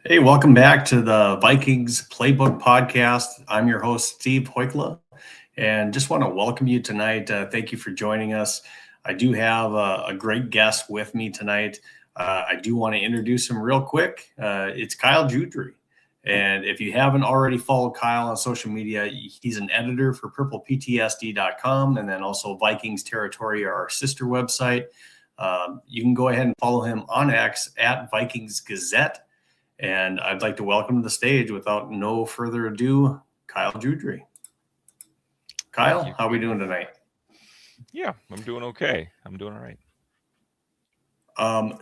Hey, welcome back to the Vikings Playbook podcast. I'm your host, Steve Hoikkala, and just want to welcome you tonight. Thank you for joining us. I do have a great guest with me tonight. I do want to introduce him real quick. It's Kyle Joudry. And if you haven't already followed Kyle on social media, he's an editor for PurplePTSD.com and then also Vikings Territory, our sister website. You can go ahead and follow him on X at Vikings Gazette. And I'd like to welcome to the stage, without no further ado, Kyle Joudry. Kyle, how are we doing tonight? Yeah, I'm doing okay. I'm doing all right.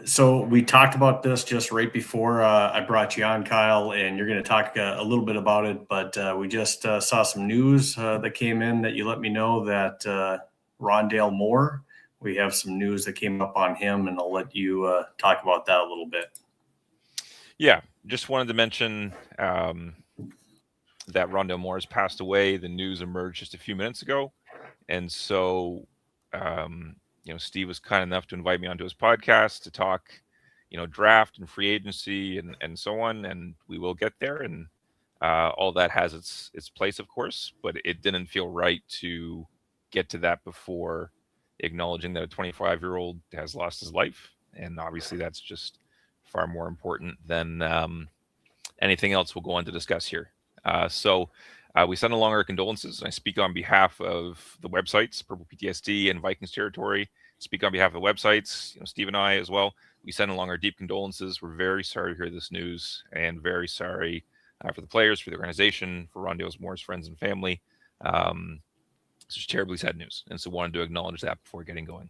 So we talked about this just right before I brought you on, Kyle, and you're going to talk a little bit about it. But we just saw some news that came in that you let me know that Rondale Moore, we have some news that came up on him, and I'll let you talk about that a little bit. Yeah, just wanted to mention that Rondale Moore has passed away. The news emerged just a few minutes ago. And so, Steve was kind enough to invite me onto his podcast to talk, draft and free agency and so on. And we will get there. And all that has its place, of course. But it didn't feel right to get to that before acknowledging that a 25-year-old has lost his life. And obviously that's just far more important than anything else we'll go on to discuss here. So we send along our condolences. I speak on behalf of the websites, PurplePTSD and Vikings Territory. Speak on behalf of the websites, Steve and I as well. We send along our deep condolences. We're very sorry to hear this news and very sorry for the players, for the organization, for Rondale Moore's friends and family. It's just terribly sad news. And so wanted to acknowledge that before getting going.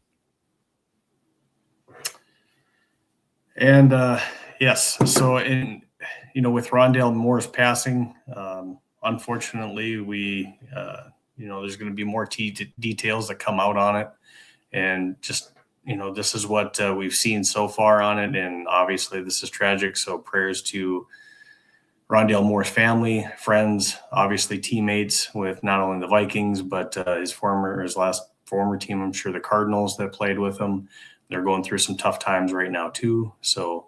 And yes, so with Rondale Moore's passing, unfortunately, we there's going to be more details that come out on it, and just this is what we've seen so far on it, and obviously this is tragic. So prayers to Rondale Moore's family, friends, obviously teammates with not only the Vikings but his last former team. I'm sure the Cardinals that played with him. They're going through some tough times right now too. So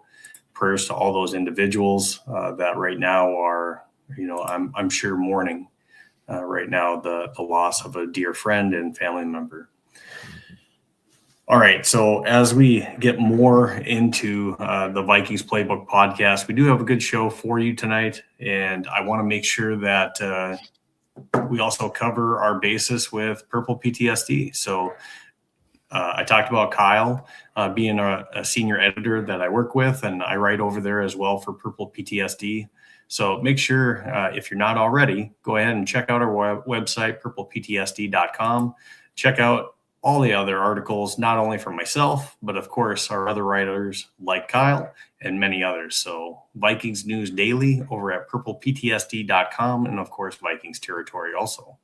prayers to all those individuals that right now are, I'm sure mourning right now the loss of a dear friend and family member. All right. So as we get more into the Vikings Playbook podcast, we do have a good show for you tonight. And I want to make sure that we also cover our basis with PurplePTSD. So I talked about Kyle being a senior editor that I work with, and I write over there as well for PurplePTSD. So make sure, if you're not already, go ahead and check out our website, PurplePTSD.com. Check out all the other articles, not only from myself, but of course our other writers like Kyle and many others. So Vikings News Daily over at PurplePTSD.com, and of course Vikings Territory also.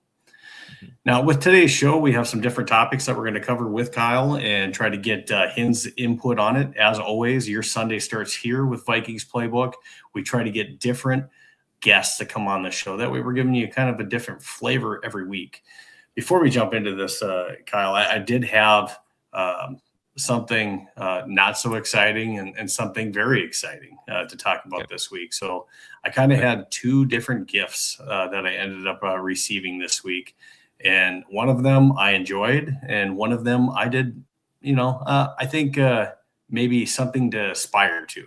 Now, with today's show, we have some different topics that we're going to cover with Kyle and try to get his input on it. As always, your Sunday starts here with Vikings Playbook. We try to get different guests to come on the show. That way, we're giving you kind of a different flavor every week. Before we jump into this, Kyle, I did have something not so exciting and something very exciting to talk about this week. So I kind of had two different gifts that I ended up receiving this week. And one of them I enjoyed, and one of them I did, I think maybe something to aspire to.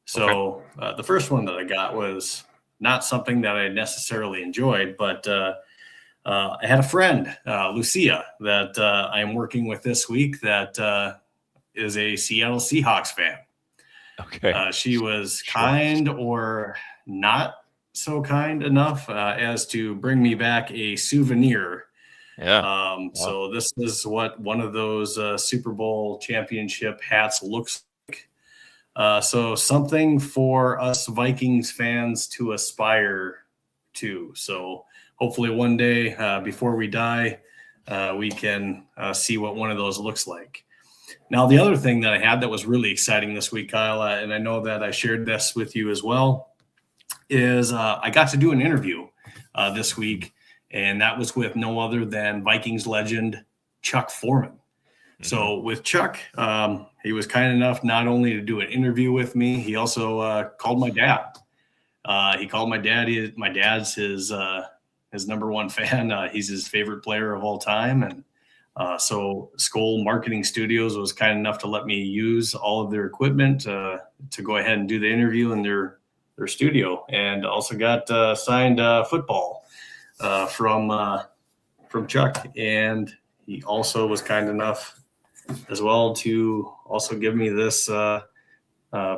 So the first one that I got was not something that I necessarily enjoyed, but I had a friend, Lucia, that I am working with this week that is a Seattle Seahawks fan. Okay. She was kind or not so kind enough as to bring me back a souvenir. Yeah. So this is what one of those Super Bowl championship hats looks like. So something for us Vikings fans to aspire to. So hopefully one day before we die, we can see what one of those looks like. Now, the other thing that I had that was really exciting this week, Kyle, and I know that I shared this with you as well, is I got to do an interview this week, and that was with no other than Vikings legend Chuck Foreman. So with Chuck, he was kind enough not only to do an interview with me, he also called my dad. He called my dad. My dad's his number one fan. He's his favorite player of all time. And so Skoll Marketing Studios was kind enough to let me use all of their equipment to go ahead and do the interview in their studio, and also got signed football from Chuck. And he also was kind enough as well to also give me this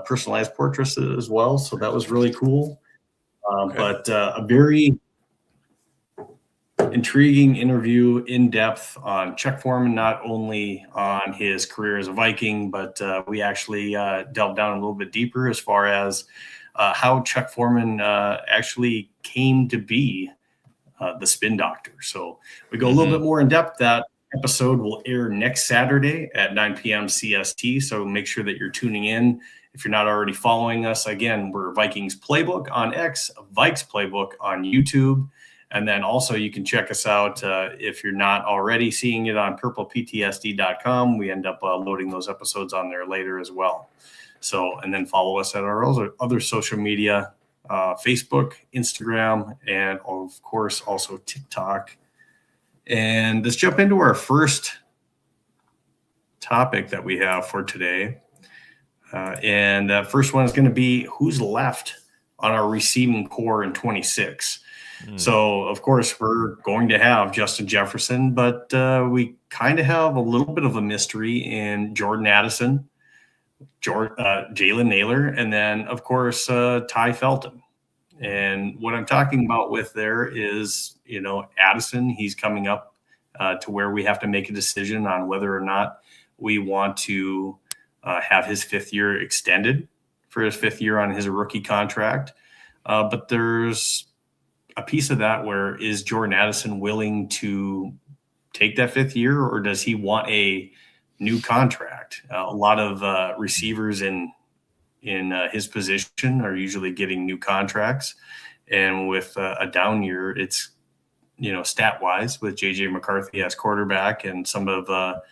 personalized portrait as well. So that was really cool. Okay. But a very intriguing interview, in depth on Chuck Foreman, not only on his career as a Viking, but we actually delved down a little bit deeper as far as how Chuck Foreman actually came to be the spin doctor. So we go a little bit more in depth. That episode will air next Saturday at 9 p.m. CST. So make sure that you're tuning in. If you're not already following us, again, we're Vikings Playbook on X, Vikes Playbook on YouTube. And then also you can check us out if you're not already seeing it on PurplePTSD.com. We end up loading those episodes on there later as well. So, and then follow us at our other social media, Facebook, Instagram, and of course also TikTok. And let's jump into our first topic that we have for today. And that first one is going to be who's left on our receiving core in 26. So, of course, we're going to have Justin Jefferson, but we kind of have a little bit of a mystery in Jordan Addison, Jalen Nailor, and then, of course, Ty Felton. And what I'm talking about with there is, Addison, he's coming up to where we have to make a decision on whether or not we want to have his fifth year extended for his fifth year on his rookie contract. But there's a piece of that where, is Jordan Addison willing to take that fifth year, or does he want a new contract? A lot of receivers in his position are usually getting new contracts, and with a down year, it's stat wise with JJ McCarthy as quarterback and some of the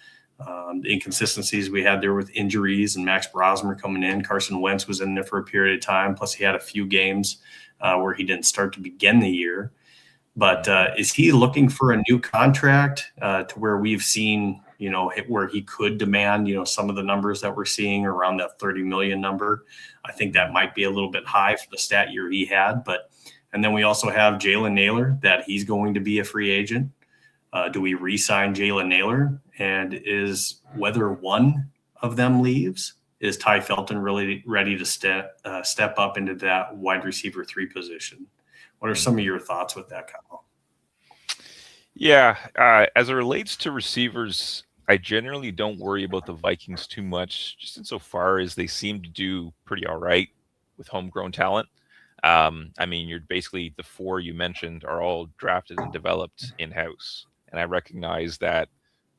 inconsistencies we had there with injuries and Max Brosmer coming in. Carson Wentz was in there for a period of time, plus he had a few games where he didn't start to begin the year. But is he looking for a new contract to where we've seen, where he could demand, some of the numbers that we're seeing around that 30 million number? I think that might be a little bit high for the stat year he had. And then we also have Jalen Nailor, that he's going to be a free agent. Do we re-sign Jalen Nailor? And is whether one of them leaves, is Ty Felton really ready to step up into that wide receiver 3 position? What are some of your thoughts with that, Kyle? Yeah, as it relates to receivers, I generally don't worry about the Vikings too much, just insofar as they seem to do pretty all right with homegrown talent. You're basically, the 4 you mentioned are all drafted and developed in-house. And I recognize that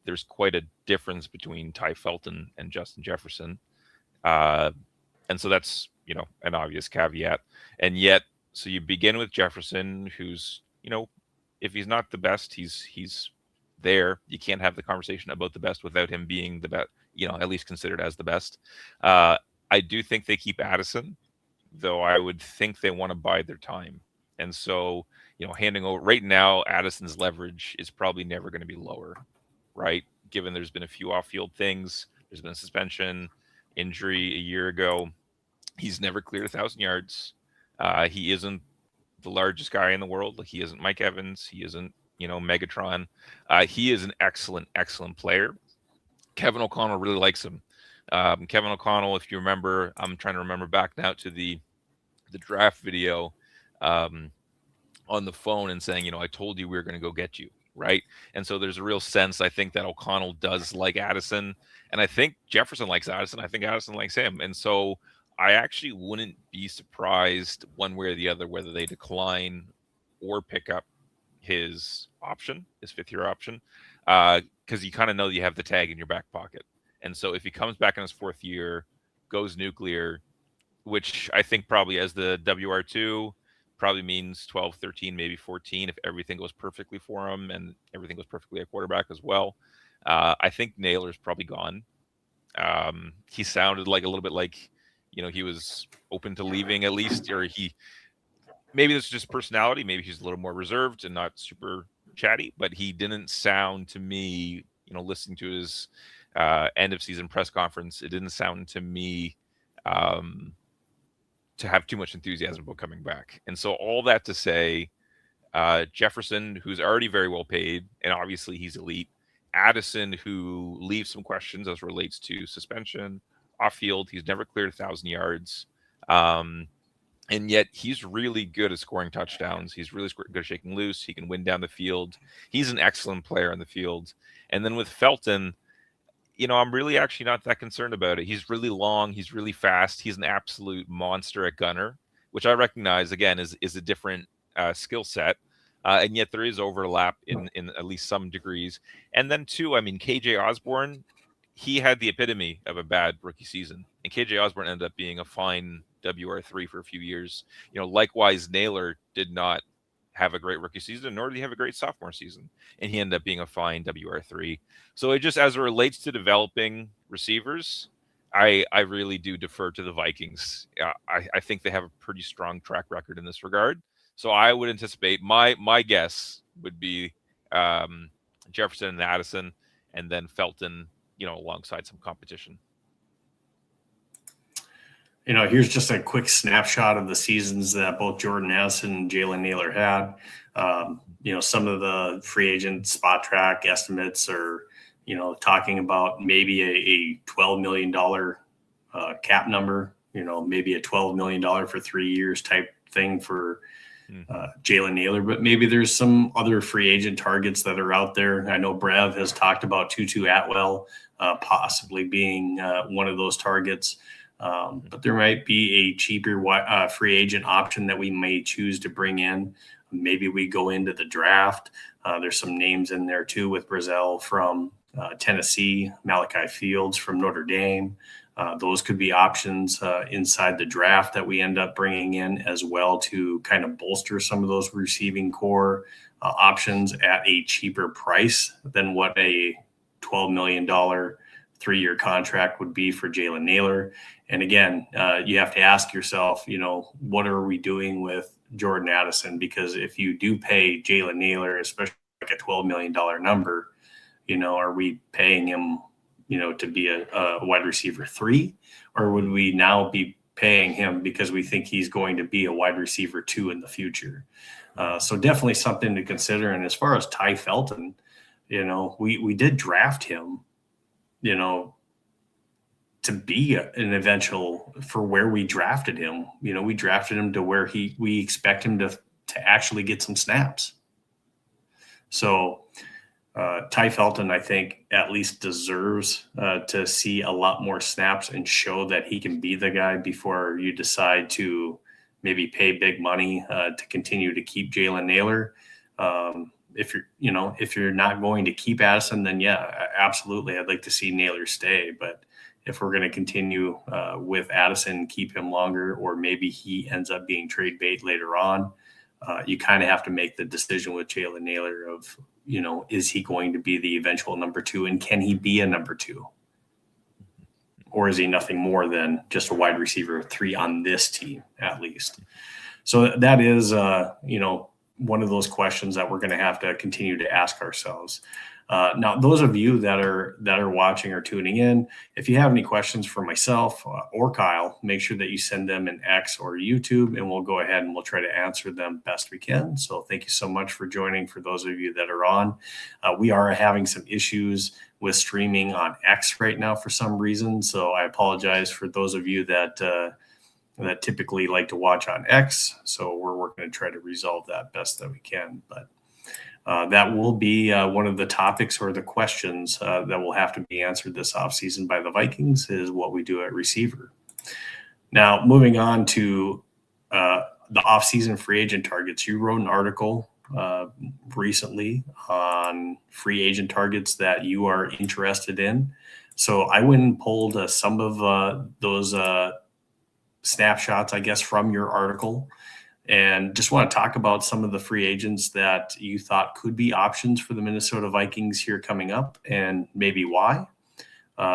there's quite a difference between Ty Felton and Justin Jefferson. And so that's, an obvious caveat. And yet, so you begin with Jefferson, who's, if he's not the best, he's there. You can't have the conversation about the best without him being the best, at least considered as the best. I do think they keep Addison, though I would think they want to bide their time. And so, handing over right now, Addison's leverage is probably never going to be lower, right? Given there's been a few off-field things, there's been a suspension, injury a year ago. He's never cleared 1,000 yards. He isn't the largest guy in the world. Like, he isn't Mike Evans. He isn't, Megatron. He is an excellent, excellent player. Kevin O'Connell really likes him. Kevin O'Connell, if you remember, I'm trying to remember back now to the draft video on the phone and saying, I told you we were going to go get you, right? And so there's a real sense, I think, that O'Connell does like Addison. And I think Jefferson likes Addison. I think Addison likes him. And so I actually wouldn't be surprised one way or the other whether they decline or pick up his option, his fifth-year option, because you kind of know you have the tag in your back pocket. And so if he comes back in his fourth year, goes nuclear, which I think probably as the WR2, probably means 12, 13, maybe 14 if everything goes perfectly for him and everything goes perfectly at quarterback as well. I think Naylor's probably gone. He sounded like a little bit like, he was open to leaving at least, or maybe this is just personality. Maybe he's a little more reserved and not super chatty, but he didn't sound to me, listening to his end of season press conference, it didn't sound to me to have too much enthusiasm about coming back. And so all that to say, Jefferson, who's already very well paid, and obviously he's elite. Addison, who leaves some questions as relates to suspension, off field. He's never cleared 1,000 yards. And yet he's really good at scoring touchdowns. He's really good at shaking loose. He can win down the field. He's an excellent player on the field. And then with Felton, I'm really actually not that concerned about it. He's really long. He's really fast. He's an absolute monster at gunner, which I recognize, again, is a different skill set. And yet there is overlap in at least some degrees. And then, too, KJ Osborne, he had the epitome of a bad rookie season. And KJ Osborne ended up being a fine WR3 for a few years. Likewise, Naylor did not have a great rookie season, nor did he have a great sophomore season. And he ended up being a fine WR3. So it just, as it relates to developing receivers, I really do defer to the Vikings. I think they have a pretty strong track record in this regard. So I would anticipate, my guess would be Jefferson and Addison, and then Felton, alongside some competition. Here's just a quick snapshot of the seasons that both Jordan Addison and Jalen Naylor had. Some of the free agent spot track estimates are, talking about maybe a $12 million cap number, maybe a $12 million for 3 years type thing for Jalen Naylor. But maybe there's some other free agent targets that are out there. I know Brev has talked about Tutu Atwell possibly being one of those targets. But there might be a cheaper free agent option that we may choose to bring in. Maybe we go into the draft. There's some names in there too, with Brazel from Tennessee, Malachi Fields from Notre Dame. Those could be options inside the draft that we end up bringing in as well to kind of bolster some of those receiving core options at a cheaper price than what a $12 million 3-year contract would be for Jalen Naylor. And again, you have to ask yourself, what are we doing with Jordan Addison? Because if you do pay Jalen Naylor, especially like a $12 million number, are we paying him, to be a wide receiver 3? Or would we now be paying him because we think he's going to be a wide receiver 2 in the future? So definitely something to consider. And as far as Ty Felton, we did draft him, to be an eventual for where we drafted him. We drafted him to where we expect him to actually get some snaps. So Ty Felton, I think, at least deserves to see a lot more snaps and show that he can be the guy before you decide to maybe pay big money to continue to keep Jalen Naylor. If you're not going to keep Addison, then yeah, absolutely, I'd like to see Naylor stay. But if we're going to continue with Addison, keep him longer, or maybe he ends up being trade bait later on, you kind of have to make the decision with Jalen Naylor of, is he going to be the eventual number 2, and can he be a number 2? Or is he nothing more than just a wide receiver 3 on this team, at least? So that is, one of those questions that we're going to have to continue to ask ourselves. Now, those of you that are watching or tuning in, if you have any questions for myself or Kyle, make sure that you send them in X or YouTube, and we'll go ahead and we'll try to answer them best we can. So thank you so much for joining. For those of you that are on, we are having some issues with streaming on X right now for some reason. So I apologize for those of you that typically like to watch on X. So we're working to try to resolve that best that we can. But that will be one of the topics or the questions that will have to be answered this offseason by the Vikings, is what we do at receiver. Now, moving on to the offseason free agent targets. You wrote an article recently on free agent targets that you are interested in. So I went and pulled some of those snapshots, I guess, from your article. and just want to talk about some of the free agents that you thought could be options for the Minnesota Vikings here coming up, and maybe why.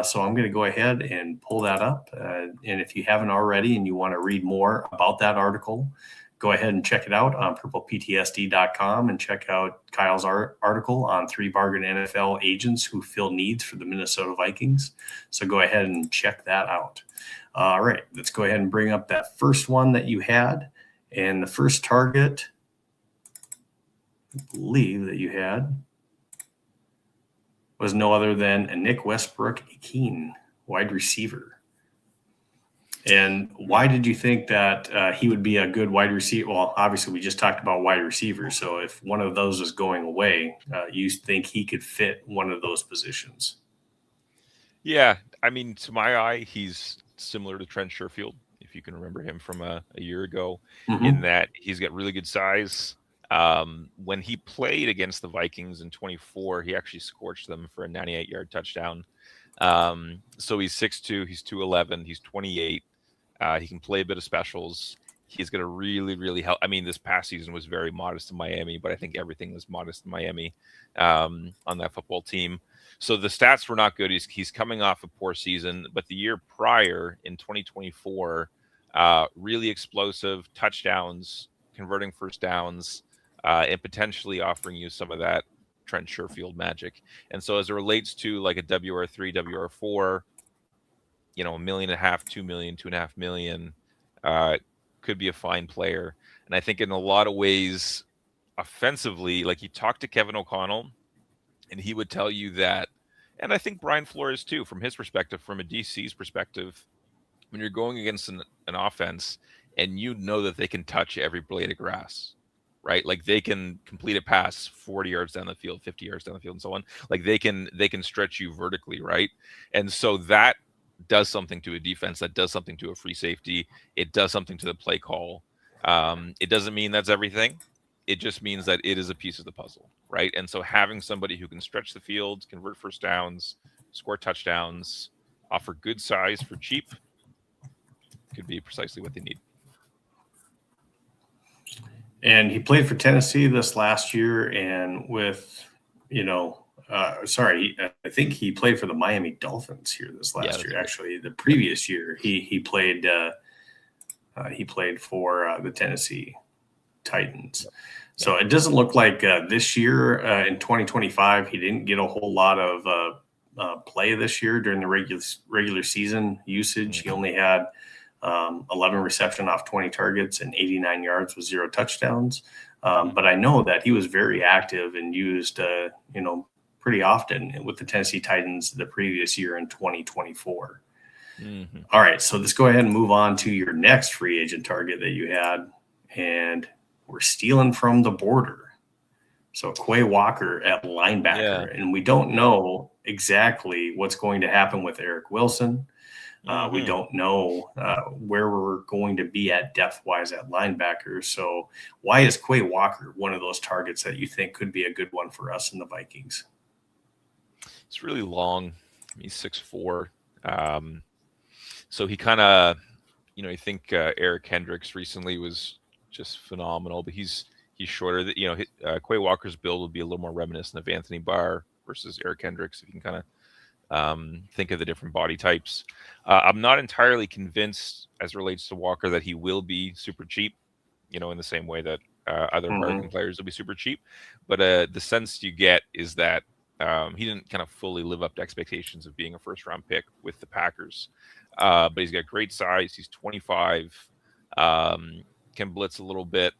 So I'm going to go ahead and pull that up. And if you haven't already and you want to read more about that article, go ahead and check it out on PurplePTSD.com and check out Kyle's article on 3 bargain NFL agents who fill needs for the Minnesota Vikings. So go ahead and check that out. All right, let's go ahead and bring up that first one that you had. And the first target, I believe, that you had was no other than a Nick Westbrook-Ikhine, wide receiver. And why did you think that he would be a good wide receiver? Well, obviously, we just talked about wide receiver. So if one of those is going away, you think he could fit one of those positions? Yeah, I mean, to my eye, he's similar to Trent Sherfield, if you can remember him from a year ago, in that he's got really good size. When he played against the Vikings in 24, he actually scorched them for a 98-yard touchdown. So he's 6'2", he's 211, he's 28. He can play a bit of specials. He's going to really, really help. I mean, this past season was very modest in Miami, but I think everything was modest in Miami on that football team. So the stats were not good. He's coming off a poor season, but the year prior in 2024, really explosive touchdowns, converting first downs, and potentially offering you some of that Trent Sherfield magic. And so as it relates to like a WR3, WR4, $1.5 million, $2 million, $2.5 million, could be a fine player. And I think in a lot of ways, offensively, like you talk to Kevin O'Connell, and he would tell you that, and I think Brian Flores too, from his perspective, from a DC's perspective, when you're going against an offense and you know that they can touch every blade of grass, right? Like they can complete a pass 40 yards down the field, 50 yards down the field, and so on. Like they can stretch you vertically, right? And so that does something to a defense. That does something to a free safety. It does something to the play call. It doesn't mean that's everything. It just means that it is a piece of the puzzle, right? And so having somebody who can stretch the field, convert first downs, score touchdowns, offer good size for cheap could be precisely what they need. And he played for Tennessee this last year, and with, I think he played for the Miami Dolphins here this last year. Right. Actually, the previous year he played for the Tennessee Titans. So it doesn't look like this year in 2025 he didn't get a whole lot of play this year during the regular season usage. He only had 11 reception off 20 targets and 89 yards with 0 touchdowns. But I know that he was very active and used, pretty often with the Tennessee Titans the previous year in 2024. All right, so let's go ahead and move on to your next free agent target that you had, and we're stealing from the border. So Quay Walker at linebacker, and we don't know exactly what's going to happen with Eric Wilson. We don't know where we're going to be at depth-wise at linebacker. So why is Quay Walker one of those targets that you think could be a good one for us in the Vikings? It's really long. He's 6'4". So he kind of, I think Eric Hendricks recently was just phenomenal, but he's shorter. Quay Walker's build would be a little more reminiscent of Anthony Barr versus Eric Hendricks, if you can kind of think of the different body types. I'm not entirely convinced as it relates to Walker that he will be super cheap, in the same way that other American players will be super cheap. But the sense you get is that he didn't kind of fully live up to expectations of being a first-round pick with the Packers. But he's got great size. He's 25, can blitz a little bit.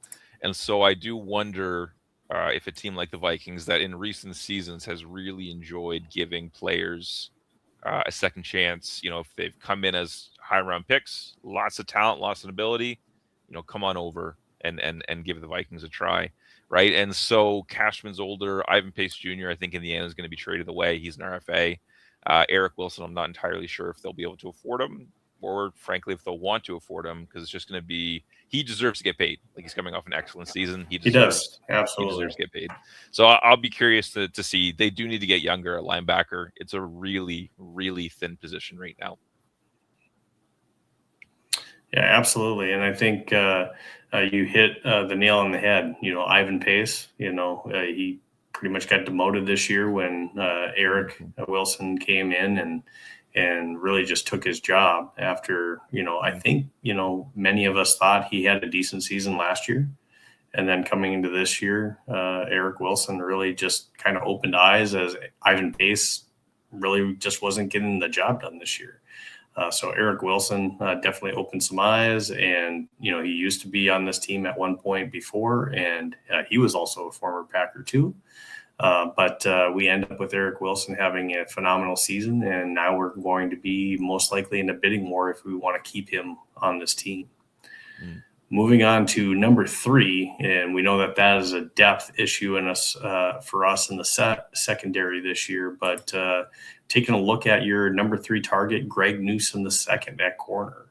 And so I do wonder if a team like the Vikings that in recent seasons has really enjoyed giving players a second chance, if they've come in as high round picks, lots of talent, lots of ability, come on over and give the Vikings a try. Right. And so Cashman's older. Ivan Pace Jr., I think in the end is going to be traded away. He's an RFA. Eric Wilson, I'm not entirely sure if they'll be able to afford him, or frankly, if they'll want to afford him, because it's just going to be, he deserves to get paid. Like, he's coming off an excellent season. He does. Absolutely. He deserves to get paid. So I'll be curious to see. They do need to get younger at linebacker. It's a really, really thin position right now. Yeah, absolutely. And I think, you hit the nail on the head. Ivan Pace, he pretty much got demoted this year when Eric Wilson came in and really just took his job after, I think, many of us thought he had a decent season last year. And then coming into this year, Eric Wilson really just kind of opened eyes as Ivan Pace really just wasn't getting the job done this year. So Eric Wilson definitely opened some eyes, and he used to be on this team at one point before, and he was also a former Packer too. But we end up with Eric Wilson having a phenomenal season, and now we're going to be most likely in a bidding war if we want to keep him on this team. Moving on to number 3, and we know that is a depth issue in us for us in the secondary this year. But taking a look at your number 3 target, Greg Newsome II at corner,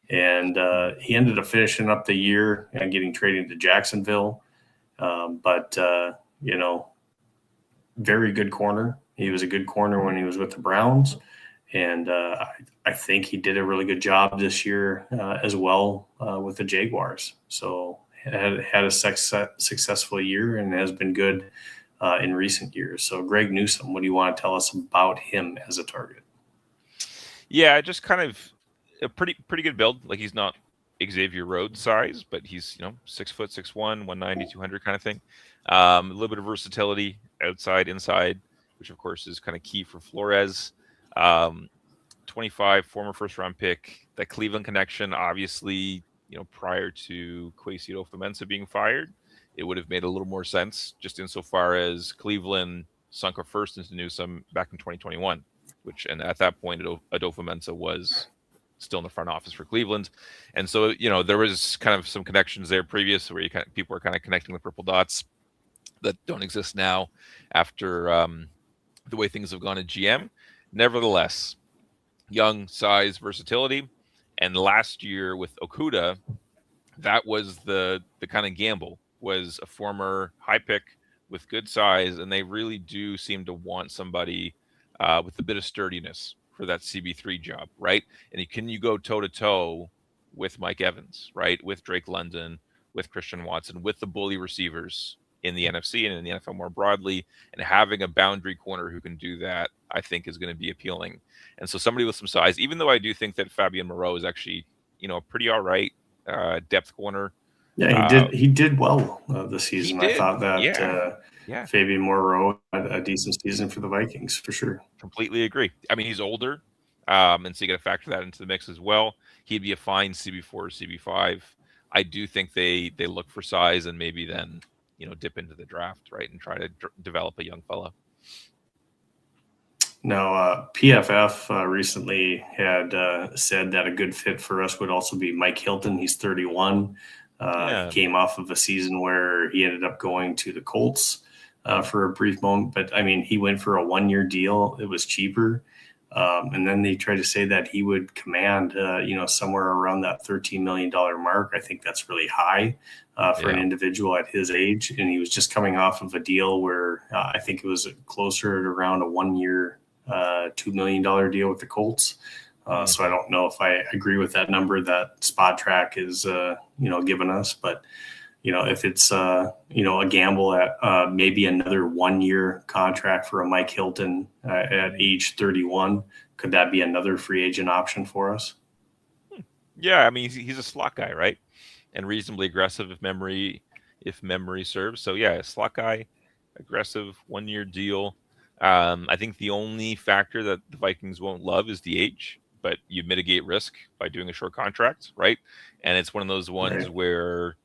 and he ended up finishing up the year and getting traded to Jacksonville. But very good corner. He was a good corner when he was with the Browns. And I think he did a really good job this year as well with the Jaguars. So had a successful year and has been good in recent years. So Greg Newsome, what do you want to tell us about him as a target? Yeah, just kind of a pretty good build. Like, he's not Xavier Rhodes size, but he's 6 foot 6'1", 190, 200 kind of thing. A little bit of versatility outside, inside, which of course is kind of key for Flores. 25, former first-round pick. That Cleveland connection, obviously, prior to Kwesi Adofo-Mensah being fired, it would have made a little more sense, just insofar as Cleveland sunk a first into Newsome back in 2021, and at that point, Adofo-Mensah was still in the front office for Cleveland. And so, there was kind of some connections there previous where people were kind of connecting the purple dots that don't exist now after the way things have gone at GM. Nevertheless, young, size, versatility. And last year with Okudah, that was the kind of gamble, was a former high pick with good size, and they really do seem to want somebody with a bit of sturdiness for that CB3 job, right? And can you go toe-to-toe with Mike Evans, right? With Drake London, with Christian Watson, with the bully receivers in the NFC and in the NFL more broadly, and having a boundary corner who can do that, I think is going to be appealing. And so somebody with some size, even though I do think that Fabian Moreau is actually, a pretty all right depth corner. Yeah, he did well this season. I thought that Fabian Moreau had a decent season for the Vikings, for sure. Completely agree. I mean, he's older, and so you got to factor that into the mix as well. He'd be a fine CB4 or CB5. I do think they look for size and maybe then dip into the draft, right, and try to develop a young fella. Now, PFF recently had said that a good fit for us would also be Mike Hilton. He's 31. He came off of a season where he ended up going to the Colts for a brief moment. But, I mean, he went for a 1-year deal. It was cheaper. And then they tried to say that he would command, somewhere around that $13 million mark. I think that's really high for an individual at his age. And he was just coming off of a deal where I think it was closer to around a 1-year, $2 million deal with the Colts. So I don't know if I agree with that number that Spot Track is, giving us. But, if it's, a gamble at maybe another 1-year contract for a Mike Hilton at age 31, could that be another free agent option for us? Yeah, I mean, he's a slot guy, right? And reasonably aggressive if memory serves. So, yeah, a slot guy, aggressive 1-year deal. I think the only factor that the Vikings won't love is the age, but you mitigate risk by doing a short contract, right? And it's one of those ones where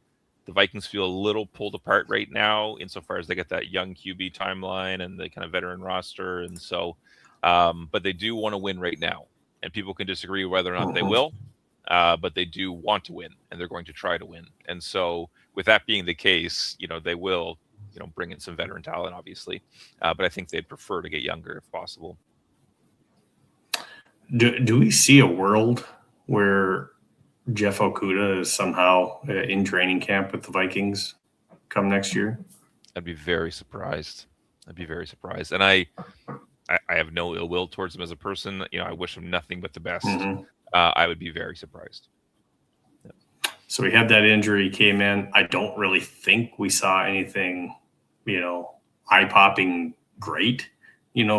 the Vikings feel a little pulled apart right now insofar as they get that young QB timeline and the kind of veteran roster. And so, but they do want to win right now. And people can disagree whether or not they will, but they do want to win, and they're going to try to win. And so with that being the case, they will, bring in some veteran talent, obviously. But I think they'd prefer to get younger if possible. Do we see a world where Jeff Okudah is somehow in training camp with the Vikings come next year? I'd be very surprised. And I have no ill will towards him as a person. I wish him nothing but the best. I would be very surprised. So he had that injury, came in. I don't really think we saw anything, eye-popping great,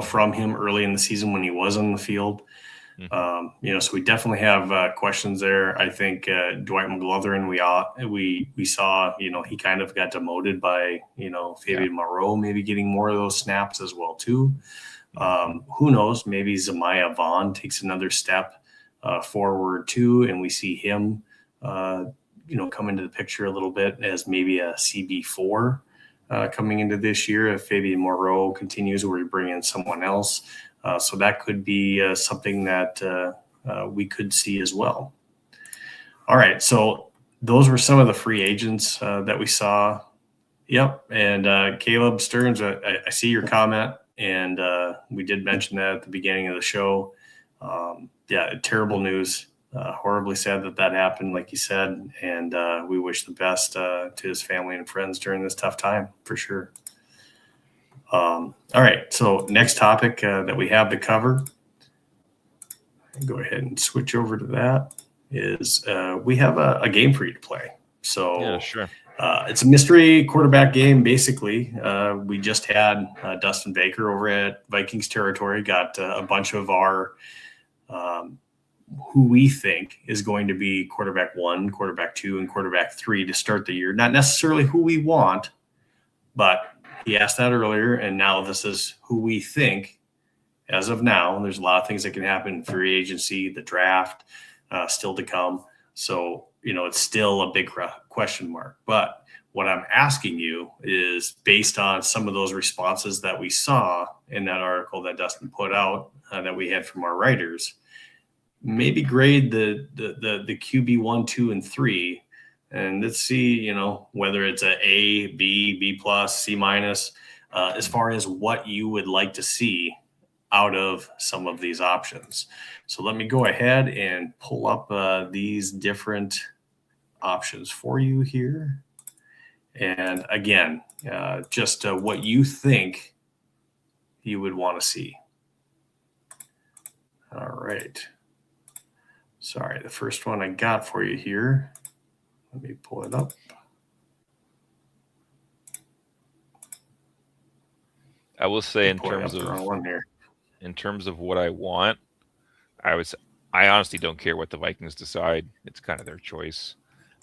from him early in the season when he was on the field. So we definitely have questions there. I think Dwight McGlothern, we saw, he kind of got demoted by, Fabian Moreau maybe getting more of those snaps as well too. Who knows? Maybe Zamiah Vaughn takes another step forward too, and we see him, come into the picture a little bit as maybe a CB4 coming into this year if Fabian Moreau continues, or we bring in someone else. So that could be something that we could see as well. All right, so those were some of the free agents that we saw. Yep, and Caleb Stearns, I see your comment, and we did mention that at the beginning of the show. Terrible news. Horribly sad that happened, like you said, and we wish the best to his family and friends during this tough time, for sure. All right, so next topic that we have to cover, go ahead and switch over to that, is we have a game for you to play. So yeah, sure. It's a mystery quarterback game, basically. We just had Dustin Baker over at Vikings territory, got a bunch of our who we think is going to be quarterback 1, quarterback 2, and quarterback 3 to start the year. Not necessarily who we want, but he asked that earlier, and now this is who we think as of now. There's a lot of things that can happen in free agency, the draft, still to come. So, it's still a big question mark. But what I'm asking you is, based on some of those responses that we saw in that article that Dustin put out that we had from our writers, maybe grade the QB 1, 2, and 3, and let's see, whether it's A, B, B plus, C minus, as far as what you would like to see out of some of these options. So let me go ahead and pull up these different options for you here. And again, just what you think you would want to see. All right. Sorry, the first one I got for you here. Let me pull it up. I will say in terms of what I want, I honestly don't care what the Vikings decide. It's kind of their choice.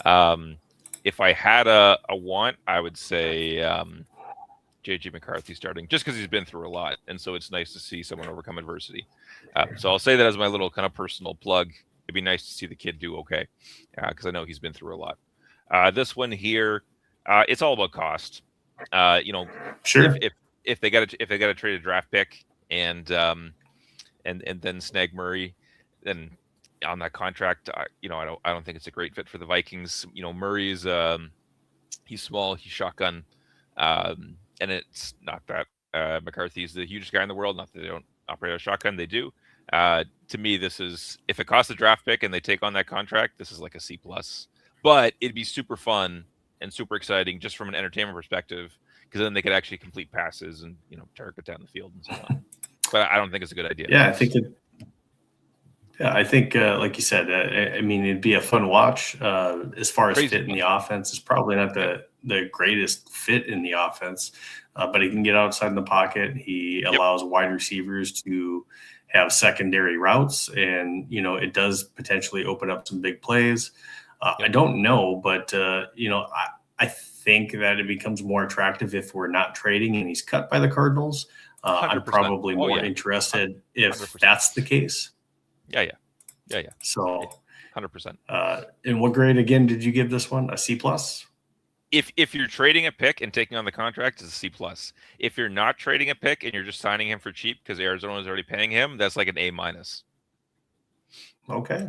If I had a want, I would say JJ McCarthy starting, just because he's been through a lot, and so it's nice to see someone overcome adversity. So I'll say that as my little kind of personal plug. It'd be nice to see the kid do okay, because I know he's been through a lot. This one here, it's all about cost. Sure. If they got to trade a draft pick and then snag Murray, then on that contract, I don't think it's a great fit for the Vikings. Murray's he's small, he's shotgun, and it's not that McCarthy's the hugest guy in the world. Not that they don't operate a shotgun, they do. To me, this is, if it costs a draft pick and they take on that contract, this is like a C plus. But it'd be super fun and super exciting just from an entertainment perspective, because then they could actually complete passes and target down the field and so on. But I don't think it's a good idea. Yeah, I think like you said, it'd be a fun watch. As far as fit in the offense, it's probably not the greatest fit in the offense, but he can get outside in the pocket. He allows wide receivers to have secondary routes, and it does potentially open up some big plays. I don't know, but I think that it becomes more attractive if we're not trading and he's cut by the Cardinals. I'm probably more interested if 100%. That's the case. Yeah. So 100%. And what grade again did you give this one? A C plus? If you're trading a pick and taking on the contract, it's a C plus. If you're not trading a pick and you're just signing him for cheap because Arizona is already paying him, that's like an A minus. Okay.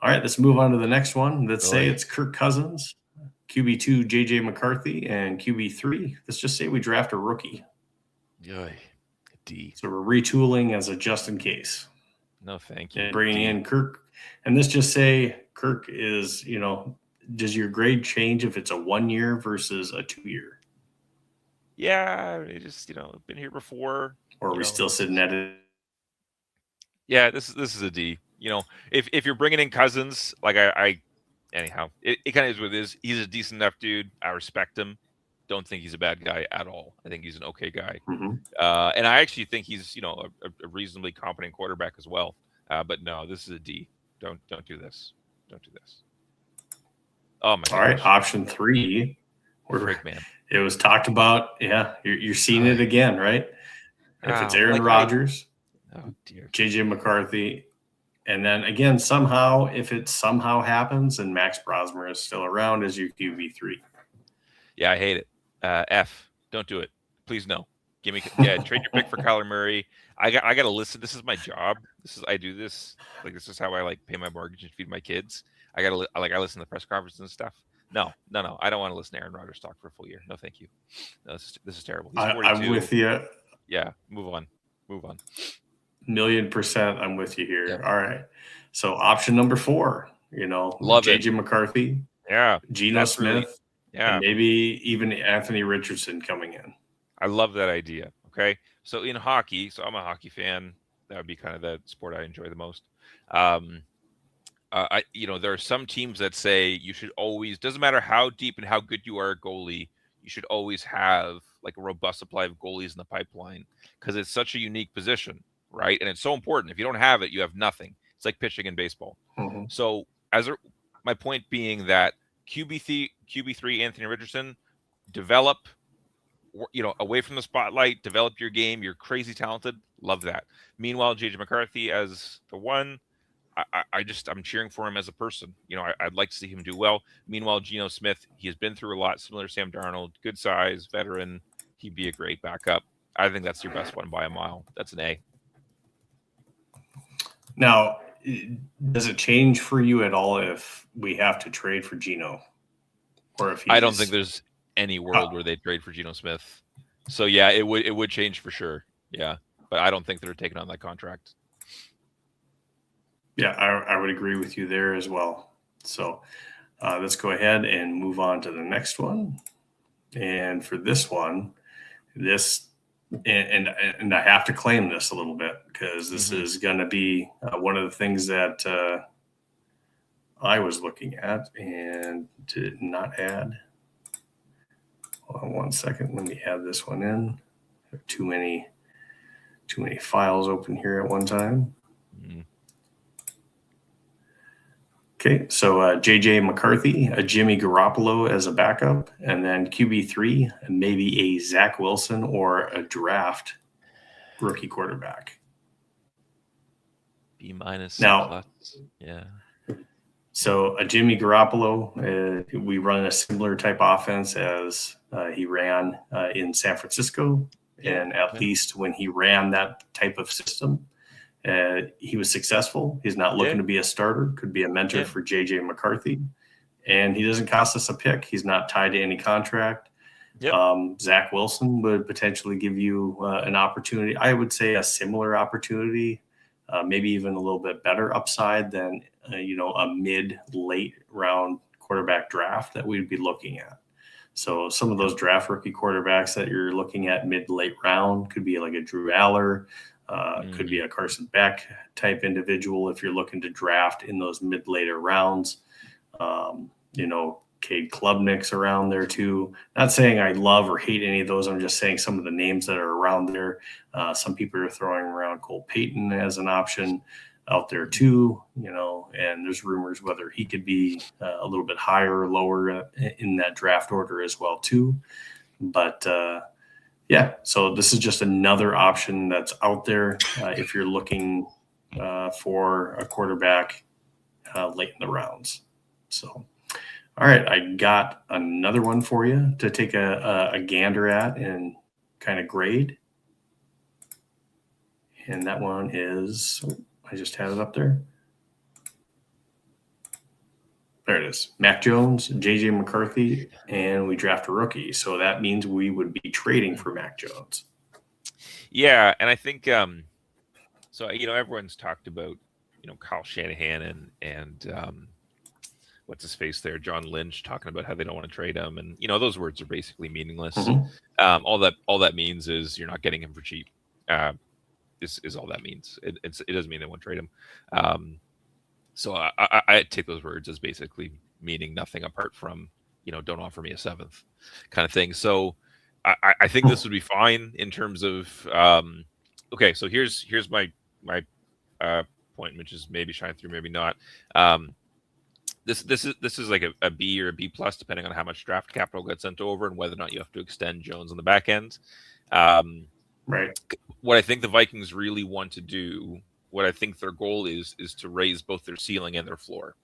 All right, let's move on to the next one. Let's say it's Kirk Cousins, QB2 JJ McCarthy, and QB3. Let's just say we draft a rookie. D. So we're retooling as a just in case. No, thank you. And bringing in Kirk. And let's just say Kirk is, does your grade change if it's a 1 year versus a 2 year? Yeah, it just, been here before. Or are we still sitting at it? Yeah, this is a D. If you're bringing in Cousins, like I anyhow, it kind of is what it is. He's a decent enough dude. I respect him. Don't think he's a bad guy at all. I think he's an okay guy. Mhm. And I actually think he's, a reasonably competent quarterback as well. But no, this is a D. Don't do this. Don't do this. Oh my gosh. All right, option 3. Freak, man. It was talked about. Yeah, you're seeing it again, right? If it's Aaron Rodgers, oh dear, JJ McCarthy, and then again, somehow, if it somehow happens and Max Brosmer is still around as your QB3. Yeah, I hate it. F. Don't do it. Please no. Trade your pick for Kyler Murray. I got to listen. This is my job. I do this. Like, this is how I pay my mortgage and feed my kids. I listen to the press conferences and stuff. No. I don't want to listen to Aaron Rodgers talk for a full year. No, thank you. No, this is terrible. He's 42. I'm with you. Yeah, move on. 1,000,000%. I'm with you here. Yep. All right. So option number 4, love JJ McCarthy. Yeah. Geno Smith. Really, yeah. And maybe even Anthony Richardson coming in. I love that idea. Okay. So in hockey, I'm a hockey fan. That would be kind of the sport I enjoy the most. There are some teams that say you should always, doesn't matter how deep and how good you are a goalie, you should always have like a robust supply of goalies in the pipeline because it's such a unique position, right? And it's so important. If you don't have it, you have nothing. It's like pitching in baseball. Mm-hmm. So my point being that QB3 Anthony Richardson, develop, away from the spotlight, develop your game. You're crazy talented. Love that. Meanwhile, JJ McCarthy as the 1, I'm cheering for him as a person. I'd like to see him do well. Meanwhile, Geno Smith, he has been through a lot, similar to Sam Darnold, good size, veteran. He'd be a great backup. I think that's your best one by a mile. That's an A. Now, does it change for you at all if we have to trade for Geno? Or if I don't think there's any world where they trade for Geno Smith. So yeah, it would change for sure. Yeah. But I don't think they're taking on that contract. Yeah, I would agree with you there as well. So let's go ahead and move on to the next one. And for this one, and I have to claim this a little bit because this is going to be one of the things that I was looking at and did not add. Hold on 1 second. Let me add this one in. There are too many files open here at one time. Mm-hmm. Okay, so JJ McCarthy, a Jimmy Garoppolo as a backup, and then QB3, maybe a Zach Wilson or a draft rookie quarterback. B- now, yeah. So a Jimmy Garoppolo, we run a similar type offense as he ran in San Francisco, and at least when he ran that type of system, he was successful. He's not looking to be a starter, could be a mentor for JJ McCarthy, and he doesn't cost us a pick. He's not tied to any contract. Yep. Zach Wilson would potentially give you an opportunity. I would say a similar opportunity, maybe even a little bit better upside than, a mid-late round quarterback draft that we'd be looking at. So some of those draft rookie quarterbacks that you're looking at mid-late round could be like a Drew Aller, could be a Carson Beck type individual if you're looking to draft in those mid-later rounds. Cade Klubnik's around there too. Not saying I love or hate any of those. I'm just saying some of the names that are around there. Some people are throwing around Cole Payton as an option out there too, and there's rumors whether he could be a little bit higher or lower in that draft order as well too. But so this is just another option that's out there if you're looking for a quarterback late in the rounds. So, all right, I got another one for you to take a gander at and kind of grade. And that one is, I just had it up there. There it is. Mac Jones, JJ McCarthy, and we draft a rookie. So that means we would be trading for Mac Jones. Yeah, and I think everyone's talked about Kyle Shanahan and what's his face there, John Lynch, talking about how they don't want to trade him, and those words are basically meaningless. Mm-hmm. All that means is you're not getting him for cheap. Is all that means. It doesn't mean they won't trade him. So I take those words as basically meaning nothing apart from, don't offer me a seventh kind of thing. So I think this would be fine in terms of, okay, so here's my point, which is maybe shine through, maybe not. This is like a B or a B plus, depending on how much draft capital gets sent over and whether or not you have to extend Jones on the back end. Right. What I think the Vikings really want to do, what I think their goal is to raise both their ceiling and their floor.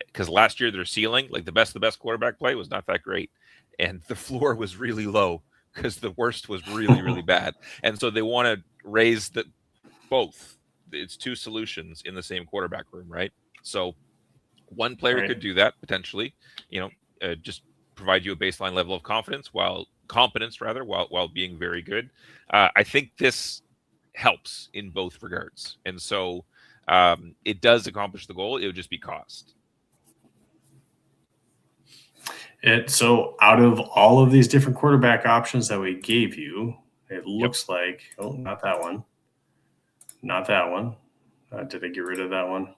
Because last year their ceiling, like the best quarterback play, was not that great, and the floor was really low because the worst was really, really bad. And so they want to raise both. It's two solutions in the same quarterback room, right? So one player could do that potentially, just provide you a baseline level of competence while being very good. I think this helps in both regards, and so it does accomplish the goal. It would just be cost. So out of all of these different quarterback options that we gave you, it looks like, not that one. Did I get rid of that one?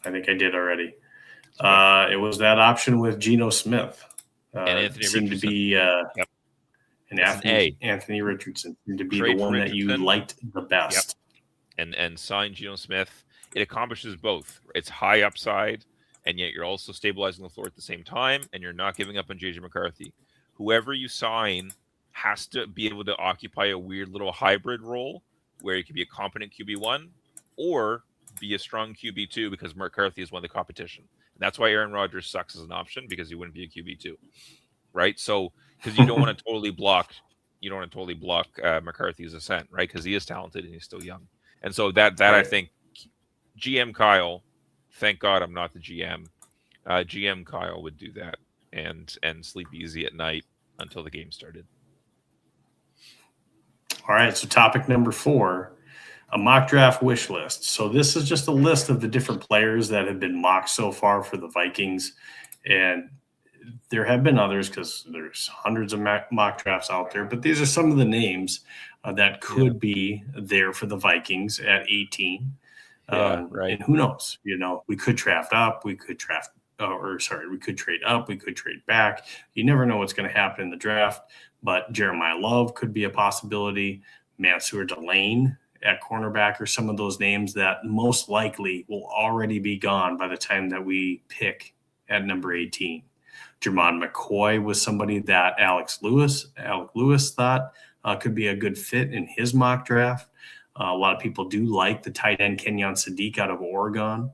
I think I did already. It was that option with Geno Smith. And Anthony seemed Richardson. to be and Anthony Richardson seemed to be Trade the one that you liked the best. And sign Geno Smith. It accomplishes both. It's high upside, and yet you're also stabilizing the floor at the same time, and you're not giving up on JJ McCarthy. Whoever you sign has to be able to occupy a weird little hybrid role where he could be a competent QB1 or be a strong QB2 because McCarthy has won the competition. And that's why Aaron Rodgers sucks as an option, because he wouldn't be a QB2, right? So because you don't want to totally block McCarthy's ascent, right? Because he is talented and he's still young. And so that right. I think GM Kyle, thank God I'm not the GM. GM Kyle would do that and sleep easy at night until the game started. All right, so topic number 4, a mock draft wish list. So this is just a list of the different players that have been mocked so far for the Vikings. And there have been others because there's hundreds of mock drafts out there. But these are some of the names that could be there for the Vikings at 18. Right. And who knows? We could draft up. We could trade up. We could trade back. You never know what's going to happen in the draft. But Jeremiah Love could be a possibility. Mansour Delane at cornerback are some of those names that most likely will already be gone by the time that we pick at number 18. Jermon McCoy was somebody that Alec Lewis thought could be a good fit in his mock draft. A lot of people do like the tight end Kenyon Sadiq out of Oregon.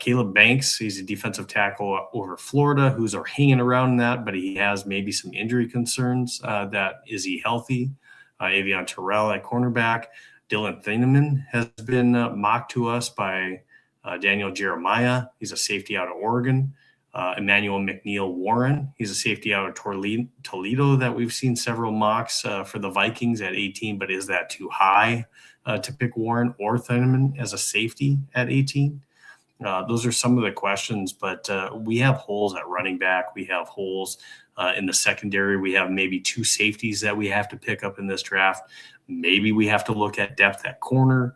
Caleb Banks, he's a defensive tackle over Florida who's hanging around that, but he has maybe some injury concerns. Is he healthy? Avion Terrell at cornerback. Dylan Thieneman has been mocked to us by Daniel Jeremiah. He's a safety out of Oregon. Emmanuel McNeil Warren, he's a safety out of Toledo that we've seen several mocks for the Vikings at 18, but is that too high to pick Warren or Thieneman as a safety at 18? Those are some of the questions, but we have holes at running back. We have holes in the secondary. We have maybe 2 safeties that we have to pick up in this draft. Maybe we have to look at depth at corner.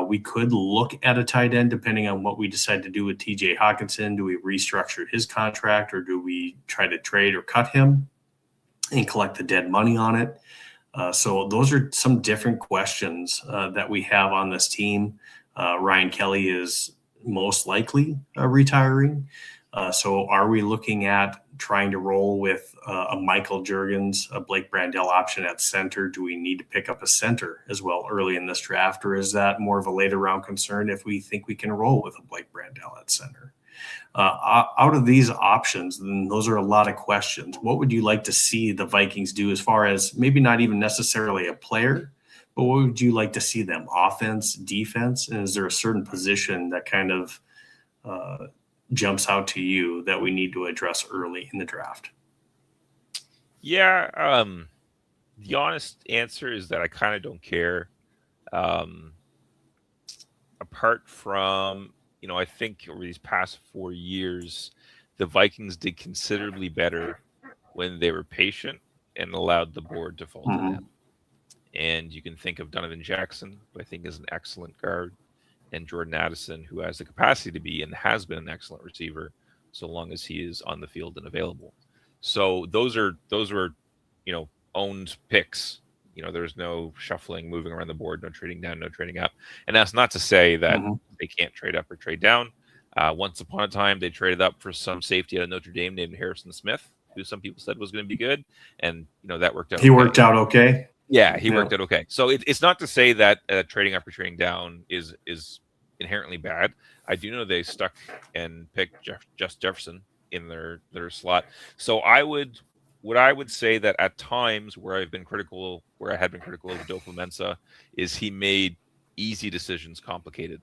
We could look at a tight end depending on what we decide to do with TJ Hawkinson. Do we restructure his contract, or do we try to trade or cut him and collect the dead money on it? So those are some different questions that we have on this team. Ryan Kelly is most likely retiring. So are we looking at trying to roll with a Michael Juergens, a Blake Brandel option at center? Do we need to pick up a center as well early in this draft, or is that more of a later round concern if we think we can roll with a Blake Brandel at center? Out of these options, then those are a lot of questions. What would you like to see the Vikings do as far as maybe not even necessarily a player, but what would you like to see them? Offense, defense? And is there a certain position that kind of jumps out to you that we need to address early in the draft? Yeah. The honest answer is that I kind of don't care. Apart from, I think over these past 4 years, the Vikings did considerably better when they were patient and allowed the board to fall to them. And you can think of Donovan Jackson, who I think is an excellent guard, and Jordan Addison, who has the capacity to be and has been an excellent receiver. so long as he is on the field and available. So those were, owned picks. There's no shuffling, moving around the board, no trading down, no trading up. And that's not to say that they can't trade up or trade down. Once upon a time, they traded up for some safety out of Notre Dame named Harrison Smith, who some people said was going to be good. And, that worked out. He worked out okay. Yeah, he worked out okay. So it's not to say that trading up or trading down is inherently bad. I do know they stuck and picked Just Jefferson in their slot. So I would say that at times where I had been critical of Adolfo Mensa is he made easy decisions complicated,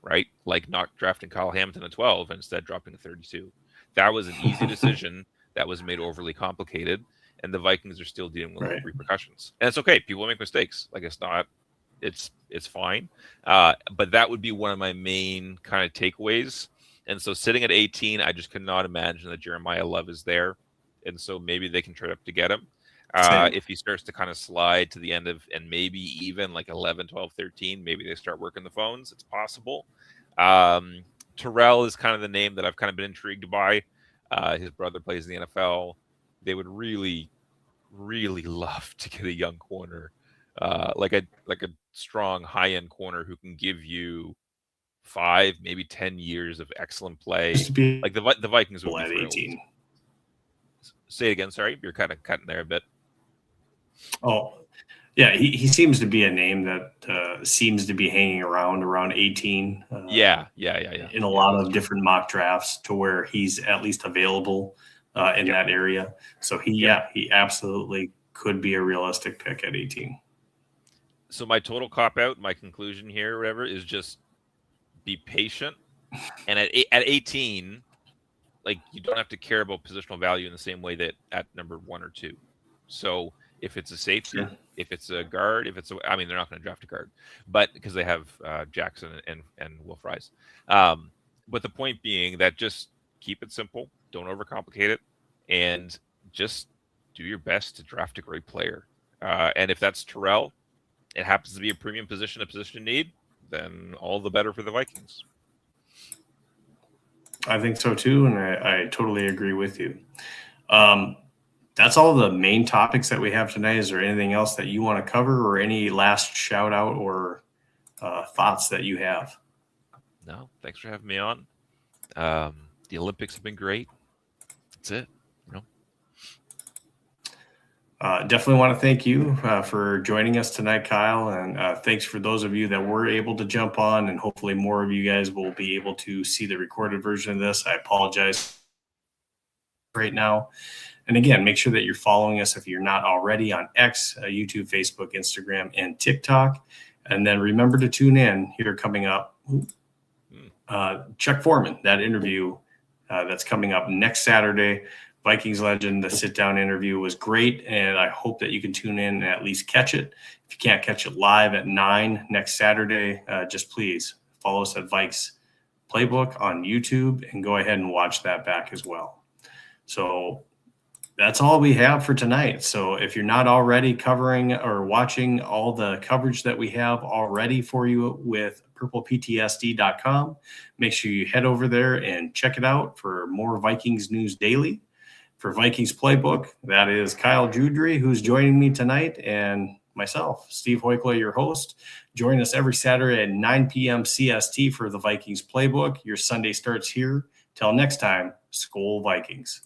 right? Like not drafting Kyle Hamilton at 12 and instead dropping to 32. That was an easy decision that was made overly complicated, and the Vikings are still dealing with repercussions. And it's okay. People make mistakes. Like it's fine. But that would be one of my main kind of takeaways. And so sitting at 18, I just cannot imagine that Jeremiah Love is there. And so maybe they can trade up to get him. If he starts to kind of slide to the end of, and maybe even like 11, 12, 13, maybe they start working the phones. It's possible. Terrell is kind of the name that I've kind of been intrigued by. His brother plays in the NFL. They would really, really love to get a young corner, like a strong high-end corner who can give you 5, maybe 10 years of excellent play. Like the Vikings would be thrilled. 18. Say it again. Sorry, you're kind of cutting there a bit. Oh, yeah. He seems to be a name that seems to be hanging around 18. Yeah. In a lot of different mock drafts to where he's at least available in that area. So he absolutely could be a realistic pick at 18. So my total cop out, my conclusion here, whatever, is just be patient. And at 18, like you don't have to care about positional value in the same way that at number 1 or 2. So if it's a safety, if it's a guard, they're not going to draft a guard, but because they have Jackson and Will Fries. But the point being that just keep it simple, don't overcomplicate it, and just do your best to draft a great player. And if that's Terrell, it happens to be a premium position, a position in need, then all the better for the Vikings. I think so too, and I totally agree with you. That's all the main topics that we have tonight. Is there anything else that you want to cover, or any last shout out or thoughts that you have? No, thanks for having me on. The Olympics have been great. That's it. Definitely want to thank you for joining us tonight, Kyle. And thanks for those of you that were able to jump on, and hopefully more of you guys will be able to see the recorded version of this. I apologize right now. And again, make sure that you're following us if you're not already on X, YouTube, Facebook, Instagram, and TikTok. And then remember to tune in here coming up. Chuck Foreman, that interview that's coming up next Saturday. Vikings legend, the sit-down interview was great, and I hope that you can tune in and at least catch it. If you can't catch it live at 9 next Saturday, just please follow us at Vikings Playbook on YouTube and go ahead and watch that back as well. So that's all we have for tonight. So if you're not already covering or watching all the coverage that we have already for you with PurplePTSD.com, make sure you head over there and check it out for more Vikings news daily. For Vikings Playbook, that is Kyle Joudry, who's joining me tonight, and myself, Steve Hoikkala, your host. Join us every Saturday at 9 p.m. CST for the Vikings Playbook. Your Sunday starts here. Till next time, Skol Vikings.